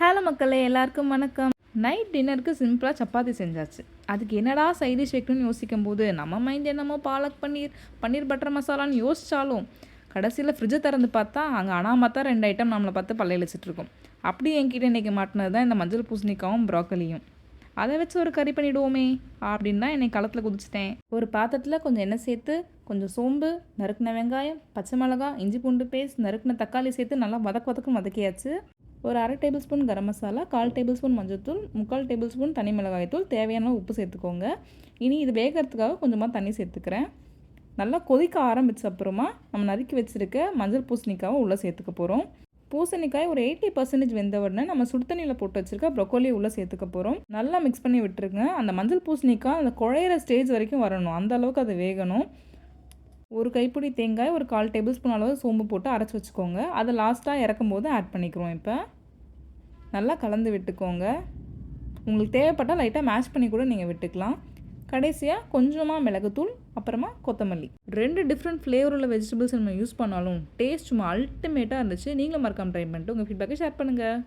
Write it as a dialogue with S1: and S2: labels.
S1: Hello மக்களே, எல்லாருக்கும் வணக்கம். நைட் டின்னருக்கு சிம்பிளாக சப்பாத்தி செஞ்சாச்சு. அதுக்கு என்னடா சைட் டிஷ் வைக்கணும்னு யோசிக்கும் போது நம்ம மைண்ட் என்னமோ பாலக் பன்னீர், பன்னீர் பட்டர் மசாலான்னு யோசிச்சாலும் கடைசியில் ஃப்ரிட்ஜை திறந்து பார்த்தா அங்கே அனாமத்தா 2 ஐட்டம் நம்மளை பார்த்து பல்லையில் வச்சுட்ருக்கோம். அப்படி என்கிட்ட இன்றைக்கி மாட்டினது தான் இந்த மஞ்சள் பூசணிக்காவும் ப்ராக்கலியும். அதை வச்சு ஒரு கறி பண்ணிவிடுவோமே அப்படின்னு தான் என்னை களத்தில் குதிச்சிட்டேன். ஒரு பாத்திரத்தில் கொஞ்சம் எண்ணெய் சேர்த்து, கொஞ்சம் சோம்பு, நறுக்கின வெங்காயம், பச்சை மிளகாய், இஞ்சி பூண்டு பேஸ்ட், நறுக்கின தக்காளி சேர்த்து நல்லா வதக்குன்னு வதக்கியாச்சு. ஒரு 1/2 table spoon garam masala, 1/4 table spoon மஞ்சள்தூள், 3/4 டேபிள் ஸ்பூன் தனி மிளகாய்த்தூள், தேவையான உப்பு சேர்த்துக்கோங்க. இனி இது வேகிறதுக்காக கொஞ்சமாக தண்ணி சேர்த்துக்கிறேன். நல்லா கொதிக்க ஆரம்பித்த அப்புறமா நம்ம நறுக்கி வச்சுருக்க மஞ்சள் பூசணிக்காவை உள்ளே சேர்த்துக்க போகிறோம். பூசணிக்காய் ஒரு 80% வெந்த உடனே நம்ம சுடு தண்ணியில் போட்டு வச்சுருக்க ப்ரொக்கோலியை உள்ளே சேர்த்துக்க போகிறோம். நல்லா மிக்ஸ் பண்ணி விட்டுருங்க. அந்த மஞ்சள் பூசணிக்காய் அந்த குழையிற ஸ்டேஜ் வரைக்கும் வரணும், அந்த அளவுக்கு அது வேகணும். ஒரு கைப்பிடி தேங்காய், ஒரு 1/4 டேபிள் ஸ்பூன் அளவு சோம்பு போட்டு அரைச்சி வச்சுக்கோங்க. அதை லாஸ்ட்டாக இறக்கும் போது ஆட் பண்ணிக்கிறோம். இப்போ நல்லா கலந்து விட்டுக்கோங்க. உங்களுக்கு தேவைப்பட்டால் லைட்டாக மேஷ் பண்ணி கூட நீங்கள் விட்டுக்கலாம். கடைசியாக கொஞ்சமாக மிளகுத்தூள், அப்புறமா கொத்தமல்லி. 2 டிஃப்ரெண்ட் ஃப்ளேவர் உள்ள வெஜிடபிள்ஸ் நம்ம யூஸ் பண்ணாலும் டேஸ்ட் சும்மா அல்டிமேட்டாக இருந்துச்சு. நீங்களும் மறக்காம ட்ரை பண்ணிட்டு உங்கள் ஃபீட்பேக்கை ஷேர் பண்ணுங்கள்.